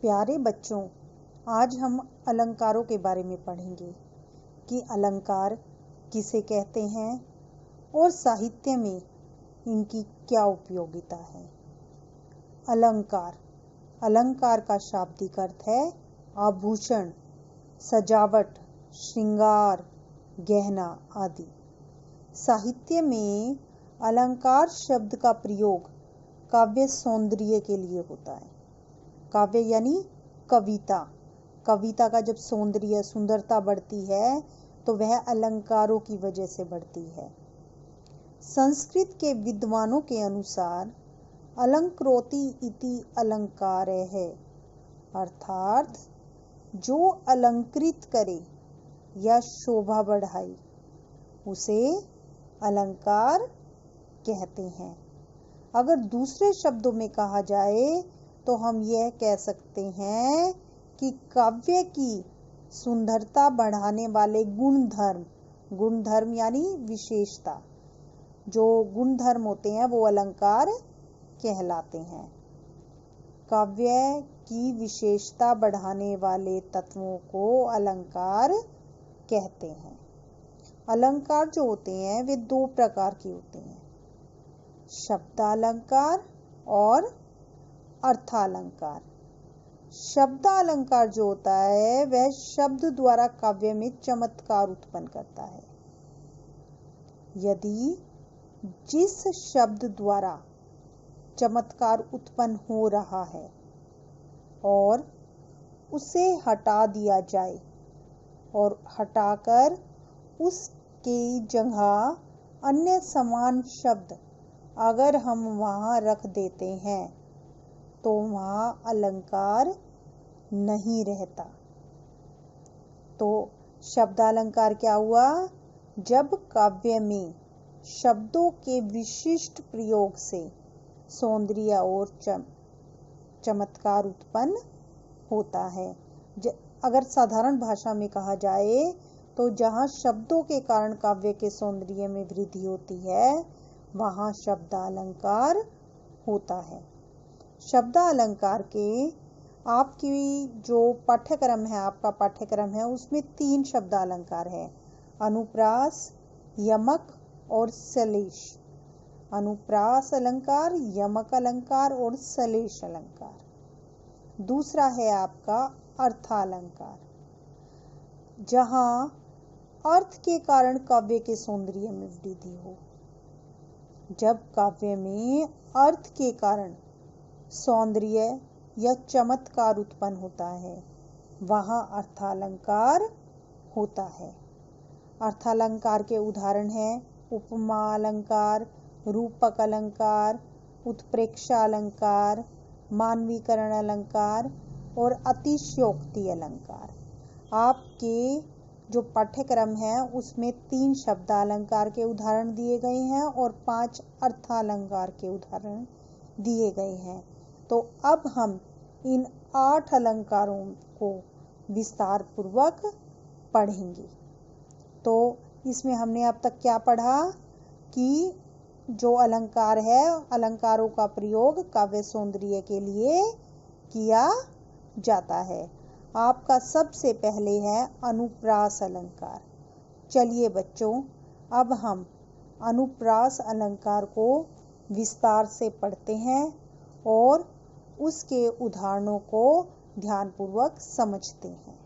प्यारे बच्चों, आज हम अलंकारों के बारे में पढ़ेंगे कि अलंकार किसे कहते हैं और साहित्य में इनकी क्या उपयोगिता है। अलंकार अलंकार का शाब्दिक अर्थ है आभूषण, सजावट, श्रृंगार, गहना आदि। साहित्य में अलंकार शब्द का प्रयोग काव्य सौंदर्य के लिए होता है। काव्य यानी कविता। कविता का जब सौंदर्य सुंदरता बढ़ती है तो वह अलंकारों की वजह से बढ़ती है। संस्कृत के विद्वानों के अनुसार अलंकृति इति अलंकारः है, अर्थात जो अलंकृत करे या शोभा बढ़ाए उसे अलंकार कहते हैं। अगर दूसरे शब्दों में कहा जाए तो हम यह कह सकते हैं कि काव्य की सुंदरता बढ़ाने वाले गुणधर्म यानी विशेषता, जो गुणधर्म होते हैं वो अलंकार कहलाते हैं। काव्य की विशेषता बढ़ाने वाले तत्वों को अलंकार कहते हैं। अलंकार जो होते हैं वे दो प्रकार के होते हैं, शब्दालंकार और अर्थालंकार। शब्दालंकार जो होता है वह शब्द द्वारा काव्य में चमत्कार उत्पन्न करता है। यदि जिस शब्द द्वारा चमत्कार उत्पन्न हो रहा है और उसे हटा दिया जाए और हटाकर उसकी जगह अन्य समान शब्द अगर हम वहां रख देते हैं तो वहां अलंकार नहीं रहता। तो शब्दालंकार क्या हुआ? जब काव्य में शब्दों के विशिष्ट प्रयोग से सौंदर्य और चमत्कार उत्पन्न होता है। अगर साधारण भाषा में कहा जाए तो जहाँ शब्दों के कारण काव्य के सौंदर्य में वृद्धि होती है वहाँ शब्दालंकार होता है। शब्दालंकार के आपकी जो पाठ्यक्रम है, आपका पाठ्यक्रम है, उसमें 3 शब्दालंकार है, अनुप्रास, यमक और सलेश। अनुप्रास अलंकार, यमक अलंकार और सलेश अलंकार। दूसरा है आपका अर्थालंकार, जहाँ अर्थ के कारण काव्य के सौंदर्य में वृद्धि हो। जब काव्य में अर्थ के कारण सौंदर्य या चमत्कार उत्पन्न होता है वहाँ अर्थालंकार होता है। अर्थालंकार के उदाहरण हैं उपमा अलंकार, रूपक अलंकार, उत्प्रेक्षा अलंकार, मानवीकरण अलंकार और अतिशयोक्ति अलंकार। आपके जो पाठ्यक्रम है उसमें 3 शब्दालंकार के उदाहरण दिए गए हैं और 5 अर्थालंकार के उदाहरण दिए गए हैं। तो अब हम इन 8 अलंकारों को विस्तार पूर्वक पढ़ेंगे। तो इसमें हमने अब तक क्या पढ़ा कि जो अलंकार है, अलंकारों का प्रयोग काव्य सौंदर्य के लिए किया जाता है। आपका सबसे पहले है अनुप्रास अलंकार। चलिए बच्चों, अब हम अनुप्रास अलंकार को विस्तार से पढ़ते हैं और उसके उदाहरणों को ध्यानपूर्वक समझते हैं।